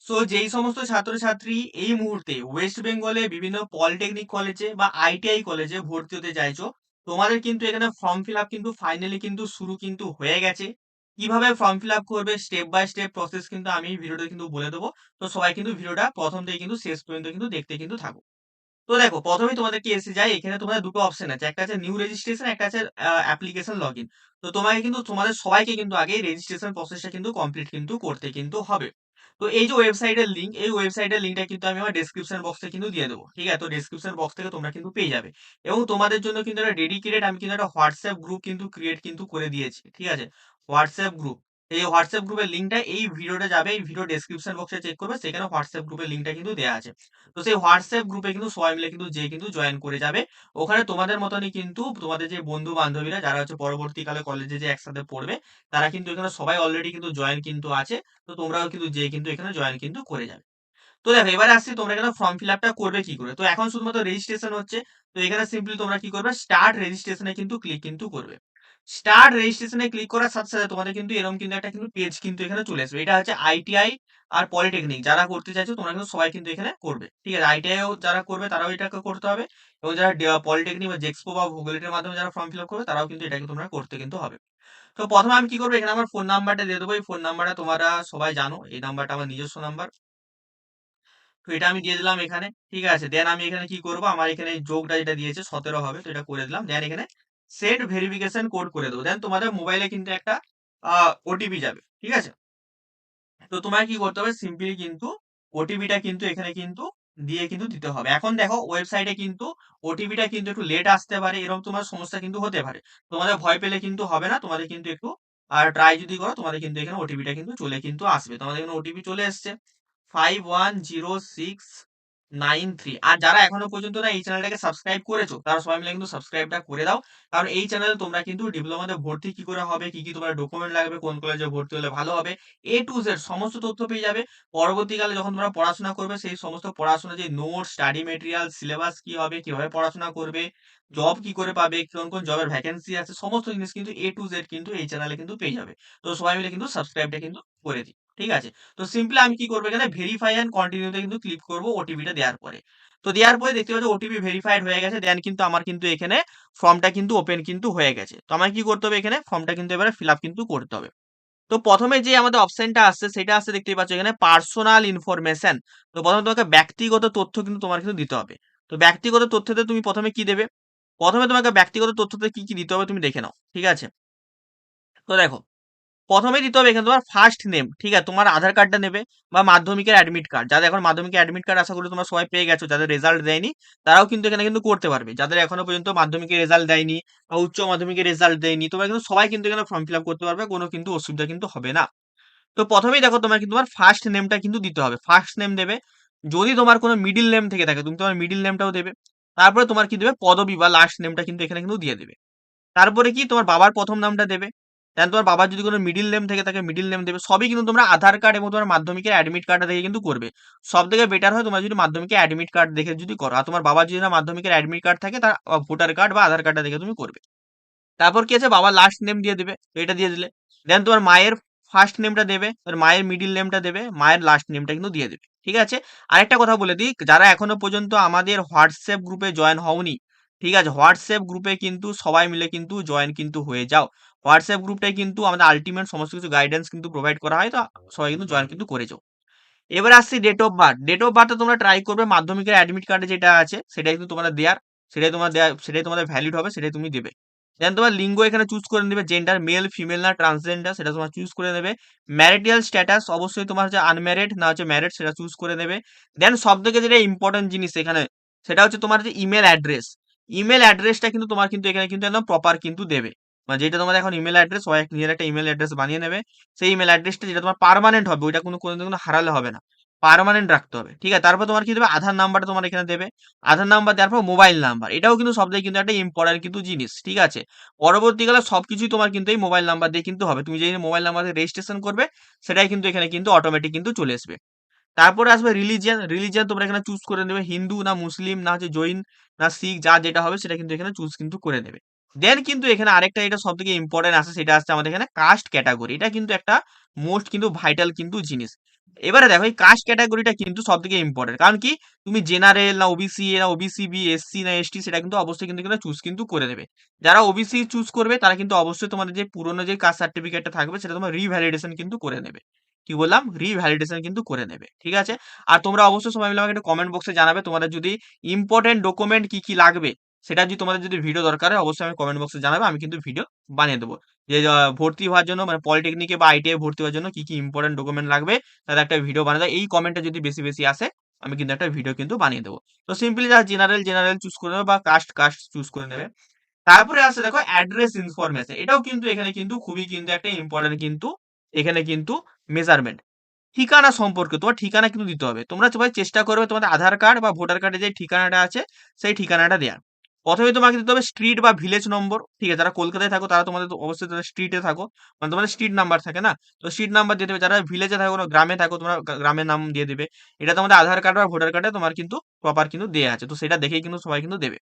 So যেই সমস্ত ছাত্রছাত্রী এই মুহূর্তে ওয়েস্ট বেঙ্গলে বিভিন্ন পলিটেকনিক কলেজে বা আইটিআই কলেজে ভর্তি হতে চাইছো, তোমাদের কিন্তু এখানে ফর্ম ফিল আপ কিন্তু ফাইনালি কিন্তু শুরু কিন্তু হয়ে গেছে। কিভাবে ফর্ম ফিল আপ করবে স্টেপ বাই স্টেপ প্রসেস কিন্তু আমি এই ভিডিওটা কিন্তু বলে দেবো। তো সবাই কিন্তু ভিডিওটা প্রথম থেকে কিন্তু শেষ পর্যন্ত কিন্তু দেখতে কিন্তু থাকো। তো দেখো প্রথমেই তোমাদেরকে এসে যায়, এখানে তোমাদের দুটো অপশন আছে, একটা আছে নিউ রেজিস্ট্রেশন, একটা আছে অ্যাপ্লিকেশন লগ ইন। তো তোমাকে কিন্তু তোমাদের সবাইকে কিন্তু আগে রেজিস্ট্রেশন প্রসেসটা কিন্তু কমপ্লিট কিন্তু করতে কিন্তু হবে। তো এই যে ওয়েবসাইটের লিঙ্ক, এই ওয়েবসাইটের লিঙ্কটা কিন্তু আমি আমার ডেসক্রিপশন বক্সে কিন্তু দিয়ে দেবো, ঠিক আছে? তো ডেসক্রিপশন বক্স থেকে তোমরা কিন্তু পেয়ে যাবে। এবং তোমাদের জন্য কিন্তু একটা ডেডিকেটেড আমি কিন্তু একটা হোয়াটসঅ্যাপ গ্রুপ কিন্তু ক্রিয়েট কিন্তু করে দিয়েছি, ঠিক আছে? হোয়াটসঅ্যাপ গ্রুপ, এই হোয়াটসঅ্যাপ গ্রুপের লিঙ্কটা এই ভিডিওটা যাবে, এই ভিডিও ডেসক্রিপশন বক্সে চেক করবে, সেখানে হোয়াটসঅ্যাপ গ্রুপের লিঙ্কটা কিন্তু দেওয়া আছে। তো সেই হোয়াটসঅ্যাপ গ্রুপে কিন্তু সবাই মিলে কিন্তু যে কিন্তু জয়েন করে যাবে। ওখানে তোমাদের মতনই কিন্তু তোমাদের যে বন্ধু বান্ধবীরা যারা হচ্ছে পরবর্তীকালে কলেজে যে একসাথে পড়বে, তারা কিন্তু এখানে সবাই অলরেডি কিন্তু জয়েন কিন্তু আছে। তো তোমরাও কিন্তু যে কিন্তু এখানে জয়েন কিন্তু করে যাবে। তো দেখো এবারে আসছি তোমরা এখানে ফর্ম ফিল আপটা করবে কি করে। তো এখন শুধুমাত্র রেজিস্ট্রেশন হচ্ছে। তো এখানে সিম্পলি তোমরা কি করবে, স্টার্ট রেজিস্ট্রেশনে কিন্তু ক্লিক কিন্তু করবে। স্টার্ট রেজিস্ট্রেশনে ক্লিক করার সাথে সাথে তোমাদের কিন্তু এরকম কিন্তু একটা কিন্তু পেজ কিন্তু এখানে চলে আসবে। এটা হচ্ছে আইটিআই আর পলিটেকনিক যারা করতে চাইছো তোমরা কিন্তু সবাই কিন্তু এখানে করবে, ঠিক আছে? আইটিআই যারা করবে তারাও এটাকে করতে হবে, এবং যারা পলিটেকনিক বা জেক্সপো বা ভূগোলের মাধ্যমে যারা ফর্ম ফিল আপ করবে তারাও কিন্তু এটাকে তোমরা করতে কিন্তু হবে। তো প্রথমে আমি কি করবো, এখানে আমার ফোন নাম্বারটা দিয়ে দেবো। এই ফোন নাম্বারটা তোমরা সবাই জানো, এই নাম্বারটা আমার নিজস্ব নাম্বার। তো এটা আমি দিয়ে দিলাম এখানে, ঠিক আছে? দেন আমি এখানে কি করব, আমার এখানে এই যোগটা যেটা দিয়েছে 17 হবে, তো এটা করে দিলাম। দেন এখানে সেট ভেরিফিকেশন কোড করে দেবো। দেন তোমাদের মোবাইলে কিন্তু একটা ওটিপি যাবে, ঠিক আছে? তো তোমার কি করতে হবে, সিম্পলি কিন্তু ওটিপিটা কিন্তু এখানে কিন্তু দিয়ে কিন্তু দিতে হবে। এখন দেখো ওয়েবসাইটে কিন্তু ওটিপিটা কিন্তু একটু লেট আসতে পারে, এরকম তোমার সমস্যা কিন্তু হতে পারে। তোমাদের ভয় পেলে কিন্তু হবে না, তোমাদের কিন্তু একটু আর ট্রাই যদি করো তোমাদের কিন্তু এখানে ওটিপিটা কিন্তু চলে কিন্তু আসবে। তোমাদের এখানে ওটিপি চলে এসছে 510693। আর যারা এখনো পর্যন্ত না এই চ্যানেলটাকে সাবস্ক্রাইব করেছো তারা সবাই মিলে কিন্তু সাবস্ক্রাইবটা করে দাও। কারণ এই চ্যানেলে তোমরা কিন্তু ডিপ্লোমাতে ভর্তি কি করে হবে, কি কি তোমার ডকুমেন্ট লাগবে, কোন কলেজে ভর্তি হলে ভালো হবে, এ টু জেড সমস্ত তথ্য পেয়ে যাবে। পরবর্তীকালে যখন তোমরা পড়াশোনা করবে সেই সমস্ত পড়াশোনা যে নোট, স্টাডি মেটেরিয়াল, সিলেবাস কি হবে, কিভাবে পড়াশোনা করবে, জব কি করে পাবে, কোন কোন জবের ভ্যাকেন্সি আছে, সমস্ত জিনিস কিন্তু এ টু জেড কিন্তু এই চ্যানেলে কিন্তু পেয়ে যাবে। তো সবাই মিলে কিন্তু সাবস্ক্রাইবটা কিন্তু করে দিই, ঠিক আছে? তো সিম্পলি আমি কি করবো, এখানে ভেরিফাই অ্যান্ড কন্টিনিউতে কিন্তু ক্লিক করবো ওটিপিটা দেওয়ার পরে। তো দেওয়ার পরে দেখতে পাচ্ছি ওটিপি ভেরিফাইড হয়ে গেছে। দেন কিন্তু আমার কিন্তু এখানে ফর্মটা কিন্তু ওপেন কিন্তু হয়ে গেছে। তো আমাকে কি করতে হবে, এখানে ফর্মটা কিন্তু এবারে ফিল আপ কিন্তু করতে হবে। তো প্রথমে যে আমাদের অপশনটা আসছে সেটা আসছে, দেখতেই পাচ্ছ এখানে পার্সোনাল ইনফরমেশন। তো প্রথমে তোমাকে ব্যক্তিগত তথ্য কিন্তু তোমার কিন্তু দিতে হবে। তো ব্যক্তিগত তথ্যতে তুমি প্রথমে কি দেবে, প্রথমে তোমাকে ব্যক্তিগত তথ্যতে কি কি দিতে হবে তুমি দেখে নাও, ঠিক আছে? তো দেখো প্রথমেই দিতে হবে এখানে তোমার ফার্স্ট নেম, ঠিক আছে? তোমার আধার কার্ডটা নেবে, বা মাধ্যমিকের অ্যাডমিট কার্ড। যাদের এখন মাধ্যমিকের অ্যাডমিট কার্ড আশা করি তোমরা সবাই পেয়ে গেছো, যাদের রেজাল্ট দেয়নি তারাও কিন্তু এখানে কিন্তু করতে পারবে। যাদের এখনো পর্যন্ত মাধ্যমিকের রেজাল্ট দেয়নি বা উচ্চ মাধ্যমিকের রেজাল্ট দেয়নি, তোমরা কিন্তু সবাই কিন্তু এখানে ফর্ম ফিল আপ করতে পারবে, কোনো কিন্তু অসুবিধা কিন্তু হবে না। তো প্রথমেই দেখো তোমার কিন্তু তোমার ফার্স্ট নেমটা কিন্তু দিতে হবে, ফার্স্ট নেম দেবে। যদি তোমার কোনো মিডিল নেম থেকে থাকে তুমি তোমার মিডিল নেমটাও দেবে। তারপরে তোমার কি দেবে, পদবি বা লাস্ট নেমটা কিন্তু এখানে কিন্তু দিয়ে দেবে। তারপরে কি তোমার বাবার প্রথম নামটা দেবে। দেন তোমার বাবার যদি কোনো মিডিল নেম থেকে থাকে মিডিল নেম দেবে। সবই কিন্তু তোমরা আধার কার্ড এবং তোমার মাধ্যমিকের অ্যাডমিট কার্ডটা দেখে কিন্তু করবে। সব থেকে বেটার হয় তোমরা যদি মাধ্যমিকের অ্যাডমিট কার্ড দেখে যদি করো, আর তোমার বাবার যদি না মাধ্যমিকের অ্যাডমিট কার্ড থাকে তার ভোটার কার্ড বা আধার কার্ডটা দেখে তুমি করবে। তারপর কি আছে, বাবার লাস্ট নেম দিয়ে দেবে, তো এটা দিয়ে দিলে। দেন তোমার মায়ের ফার্স্ট নেমটা দেবে, আর মায়ের মিডিল নেমটা দেবে, মায়ের লাস্ট নেমটা কিন্তু দিয়ে দেবে, ঠিক আছে? আরেকটা কথা বলে দিই, যারা এখনো পর্যন্ত আমাদের হোয়াটসঅ্যাপ গ্রুপে জয়েন হওনি, ঠিক আছে, হোয়াটসঅ্যাপ গ্রুপে কিন্তু সবাই মিলে কিন্তু জয়েন কিন্তু হয়ে যাও। হোয়াটসঅ্যাপ গ্রুপটাই কিন্তু আমাদের আলটিমেট সমস্ত কিছু গাইডেন্স কিন্তু প্রোভাইড করা হয়, তো সবাই কিন্তু জয়েন কিন্তু করে যাও। এবার আসছি date of birth. Date of বার্থটা তোমরা ট্রাই করবে মাধ্যমিকের অ্যাডমিট কার্ডে যেটা আছে সেটাই কিন্তু তোমাদের দেয়ার, সেটাই তোমাদের ভ্যালিড হবে, সেটাই তুমি দেবে। দেন তোমার লিঙ্গ এখানে চুজ করে নেবে, জেন্ডার মেল ফিমেল না ট্রান্সজেন্ডার সেটা তোমার চুজ করে নেবে। ম্যারিটাল স্ট্যাটাস অবশ্যই তোমার হচ্ছে আনম্যারিড না হচ্ছে ম্যারিড সেটা চুজ করে নেবে। দেন সব থেকে যেটা ইম্পর্টেন্ট জিনিস এখানে, সেটা হচ্ছে তোমার যে ইমেল অ্যাড্রেস। ইমেল অ্যাড্রেসটা কিন্তু তোমার কিন্তু এখানে কিন্তু একদম প্রপার কিন্তু দেবে। মানে যেটা তোমার এখন ইমেল অ্যাড্রেস, সবাই নিজের একটা ইমেল অ্যাড্রেস বানিয়ে নেবে। সেই ইমেল অ্যাড্রেসটা যেটা তোমার পার্মানেন্ট হবে, ওইটা কোনোদিন কোনো হারালে হবে না, পার্মানেন্ট রাখতে হবে, ঠিক আছে? তারপর তোমার কি দেবে, আধার নাম্বারটা তোমার এখানে দেবে। আধার নাম্বার দেওয়ার পর মোবাইল নাম্বার, এটাও কিন্তু সব থেকে কিন্তু একটা ইম্পর্টেন্ট কিন্তু জিনিস, ঠিক আছে? পরবর্তীকালে সবকিছুই তোমার কিন্তু এই মোবাইল নাম্বার দিয়ে কিন্তু হবে। তুমি যে মোবাইল নাম্বার দিয়ে রেজিস্ট্রেশন করবে সেটাই কিন্তু এখানে কিন্তু অটোমেটিক কিন্তু চলে আসবে। তারপরে আসবে রিলিজিয়ান। রিলিজিয়ান তোমরা এখানে চুজ করে নেবে, হিন্দু না মুসলিম না হচ্ছে জৈন না শিখ, যা যেটা হবে সেটা কিন্তু এখানে চুজ কিন্তু করে নেবে। দেন কিন্তু এখানে আরেকটা এটা সবথেকে ইম্পোর্টেন্ট আছে, সেটা আসছে আমাদের এখানে কাস্ট ক্যাটাগরি। এটা কিন্তু একটা মোস্ট কিন্তু ভাইটাল কিন্তু জিনিস। এবারে দেখো এই কাস্ট ক্যাটাগরিটা কিন্তু সবথেকে ইম্পোর্টেন্ট। কারণ কি তুমি জেনারেল না ওবিসি না ওবিসি বি, এসসি না এসটি সেটা কিন্তু অবশ্যই কিন্তু এখানে চুজ কিন্তু করে দেবে। যারা ওবিসি চুজ করবে তারা কিন্তু অবশ্যই তোমাদের যে পুরনো যে কাস্ট সার্টিফিকেটটা থাকবে সেটা তোমার রিভ্যালিডেশন কিন্তু করে নেবে। কি বললাম? রিভ্যালিডেশন কিন্তু করে নেবে। ঠিক আছে? আর তোমরা অবশ্যই সবাই মিলে আমাকে একটা কমেন্ট বক্সে জানাবে তোমাদের যদি ইম্পোর্টেন্ট ডকুমেন্ট কি, কি লাগবে সেটা যদি তোমাদের যদি ভিডিও দরকার হয় অবশ্যই আমি কমেন্ট বক্সে জানাবে। আমি কিন্তু ভিডিও বানিয়ে দেবো। যে ভর্তি হওয়ার জন্য মানে পলিটেকনিকে বা আইটিআই ভর্তি হওয়ার জন্য কি, কি ইম্পোর্টেন্ট ডকুমেন্ট লাগবে তার একটা ভিডিও বানিয়ে দেবো। এই কমেন্টটা যদি বেশি, বেশি আসে আমি কিন্তু একটা ভিডিও কিন্তু বানিয়ে দেবো। তো সিম্পলি যারা জেনারেল চুজ করে নেবে বা কাস্ট চুজ করে নেবে। তারপরে আছে দেখো অ্যাড্রেস ইনফরমেশন। এটাও কিন্তু এখানে কিন্তু খুবই কিন্তু একটা ইম্পোর্টেন্ট কিন্তু এখানে কিন্তু মেজারমেন্ট। ঠিকানা সম্পর্কে তোমার ঠিকানা কিন্তু দিতে হবে। তোমরা সবাই চেষ্টা করবে তোমাদের আধার কার্ড বা ভোটার কার্ডে যে ঠিকানাটা আছে সেই ঠিকানাটা দেওয়ার। প্রথমে তোমাকে দিতে হবে স্ট্রিট বা ভিলেজ নম্বর। ঠিক আছে? যারা কলকাতায় থাকো তারা তোমাদের তো অবশ্যই তাদের স্ট্রিটে থাকো। মানে তোমাদের স্ট্রিট নাম্বার থাকে না? তো স্ট্রিট নাম্বার দিয়ে দেবে। যারা ভিলেজে থাকো না গ্রামে থাকো তোমরা গ্রামের নাম দিয়ে দিবে। এটা তোমাদের আধার কার্ড বা ভোটার কার্ডে তোমার কিন্তু প্রপার কিন্তু দেয়া আছে। তো সেটা দেখেই কিন্তু সবাই কিন্তু দেবে।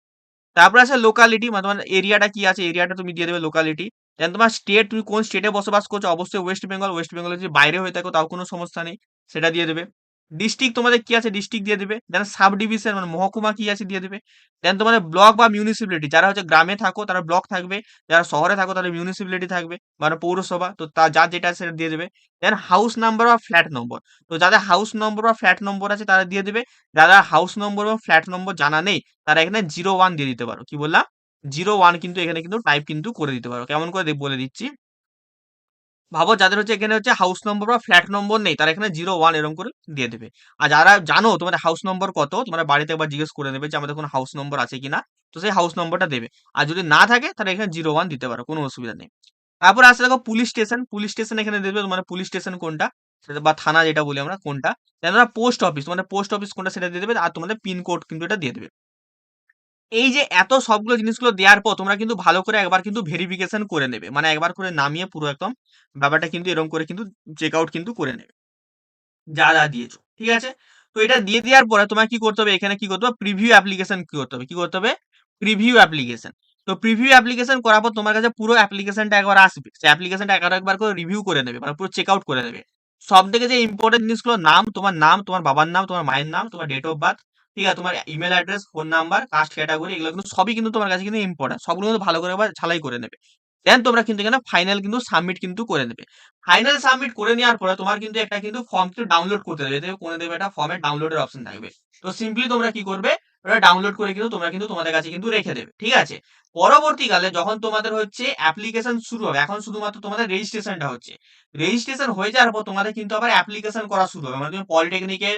তারপরে আছে লোকালিটি মানে তোমার এরিয়াটা কি আছে এরিয়াটা তুমি দিয়ে দেবে লোকালিটি। দেন তোমার স্টেট তুমি কোন স্টেটে বসবাস করছো অবশ্যই ওয়েস্ট বেঙ্গল। ওয়েস্ট বেঙ্গলে যদি বাইরে হয়ে থাকো তাও কোনো সমস্যা নেই সেটা দিয়ে দেবে। ডিস্ট্রিক্ট তোমাদের কি আছে ডিস্ট্রিক্ট দিয়ে দেবে। দেন সাব ডিভিশন মানে মহকুমা কি আছে দিয়ে দেবে। দেন তোমাদের ব্লক বা মিউনিসিপ্যালিটি যারা হচ্ছে গ্রামে থাকো তারা ব্লক থাকবে, যারা শহরে থাকো তারা মিউনিসিপ্যালিটি থাকবে মানে পৌরসভা। তো তা যার যেটা আছে সেটা দিয়ে দেবে। দেন হাউস নাম্বার বা ফ্ল্যাট নম্বর। তো যাদের হাউস নম্বর বা ফ্ল্যাট নম্বর আছে তারা দিয়ে দেবে। যারা হাউস নম্বর বা ফ্ল্যাট নম্বর জানা নেই তারা এখানে 01 দিয়ে দিতে পারো। কি বললাম? 01 কিন্তু এখানে কিন্তু টাইপ কিন্তু করে দিতে পারো। কেমন করে বলে দিচ্ছি। ভাবো যাদের হচ্ছে এখানে হচ্ছে হাউস নম্বর বা ফ্ল্যাট নম্বর নেই তারা এখানে 01 এরকম করে দিয়ে দেবে। আর যারা জানো তোমাদের হাউস নম্বর কত তোমরা বাড়িতে একবার জিজ্ঞেস করে নেবে যে আমাদের কোনো হাউস নম্বর আছে কিনা। তো সেই হাউস নম্বরটা দেবে। আর যদি না থাকে তাহলে এখানে 01 দিতে পারো। কোনো অসুবিধা নেই। তারপর আসছে দেখো পুলিশ স্টেশন। পুলিশ স্টেশন এখানে দেবে মানে পুলিশ স্টেশন কোনটা সেটা বা থানা যেটা বলি আমরা কোনটা। দেন তোমরা পোস্ট অফিস তোমাদের পোস্ট অফিস কোনটা সেটা দিয়ে দেবে। আর তোমাদের পিন কোড কিন্তু এটা দিয়ে দেবে। এই যে এত সবগুলো জিনিসগুলো দেওয়ার পর তোমরা কিন্তু ভালো করে একবার কিন্তু ভেরিফিকেশন করে নেবে। মানে একবার করে নামিয়ে পুরো একদম ব্যাপারটা কিন্তু এরকম করে কিন্তু চেক আউট কিন্তু করে নেবে। যা দিয়েছো। ঠিক আছে? তো এটা দিয়ে দেওয়ার পরে তোমার কি করতে হবে এখানে কি করতে হবে প্রিভিউ অ্যাপ্লিকেশন কি করতে হবে? কি করতে হবে? Preview application. তো প্রিভিউ অ্যাপ্লিকেশন করার পর তোমার কাছে পুরো অ্যাপ্লিকেশনটা একবার আসবে। সেই অ্যাপ্লিকেশনটা একবার করে রিভিউ করে নেবে। মানে পুরো চেক আউট করে নেবে। সবথেকে যে ইম্পোর্টেন্ট জিনিসগুলো নাম, তোমার বাবার নাম, তোমার মায়ের নাম, তোমার ডেট অফ বার্থ, ঠিক আছে? তোমার email address, phone number, caste category এগুলো কিন্তু সবই কিন্তু তোমার কাছে কিন্তু ইম্পোর্টেন্ট। সবগুলো কিন্তু ভালো করে আবার ঝালাই করে নেবে। দেন তোমরা কিন্তু এখানে ফাইনাল কিন্তু সাবমিট কিন্তু করে নেবে। ফাইনাল সাবমিট করে নেওয়ার পরে তোমার কিন্তু একটা কিন্তু ফর্ম কিন্তু ডাউনলোড করতে দেবে। দেখবে কোণে দেবে একটা ফর্মের ডাউনলোডের অপশন থাকবে। তো সিম্পলি তোমরা কি করবে? ওটা ডাউনলোড করে কিন্তু তোমরা কিন্তু তোমাদের কাছে কিন্তু রেখে দেবে। ঠিক আছে? পরবর্তীকালে যখন তোমাদের হচ্ছে অ্যাপ্লিকেশন শুরু হবে, এখন শুধুমাত্র তোমাদের রেজিস্ট্রেশনটা হচ্ছে। রেজিস্ট্রেশন হয়ে যাওয়ার পর তোমাদের কিন্তু আবার অ্যাপ্লিকেশন করা শুরু হবে। মানে তুমি পলিটেকনিকে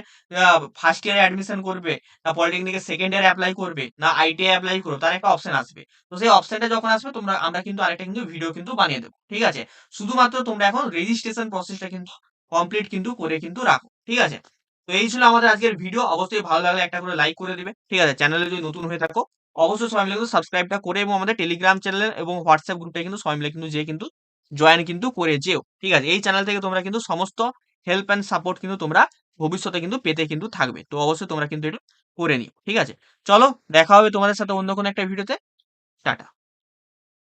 ফার্স্ট ইয়ারে অ্যাডমিশন করবে, না পলিটেকনিকে সেকেন্ড ইয়ারে অ্যাপ্লাই করবে, না আইটিআই অ্যাপ্লাই করবে, তার একটা অপশন আসবে। তো সেই অপশনটা যখন আসবে আমরা কিন্তু আরেকটা কিন্তু ভিডিও কিন্তু বানিয়ে দেবো। ঠিক আছে? শুধুমাত্র তোমরা এখন রেজিস্ট্রেশন প্রসেসটা কিন্তু কমপ্লিট কিন্তু করে কিন্তু রাখো। ঠিক আছে? তো এই ছিল আমাদের আজকের ভিডিও। অবশ্যই ভালো লাগলে একটা করে লাইক করে দিবে। ঠিক আছে? চ্যানেলে যদি নতুন হয়ে থাকো অবশ্যই সবাই মিলে কিন্তু সাবস্ক্রাইবটা করে এবং আমাদের টেলিগ্রাম চ্যানেল এবং হোয়াটসঅ্যাপ গ্রুপে কিন্তু সবাই মিলে কিন্তু যেয়ে কিন্তু জয়েন কিন্তু করে যেও। ঠিক আছে? এই চ্যানেল থেকে তোমরা কিন্তু সমস্ত হেল্প অ্যান্ড সাপোর্ট কিন্তু তোমরা ভবিষ্যতে কিন্তু পেতে কিন্তু থাকবে। তো অবশ্যই তোমরা কিন্তু এটা করে নিও। ঠিক আছে? চলো দেখা হবে তোমাদের সাথে অন্য কোনো একটা ভিডিওতে। টাটা।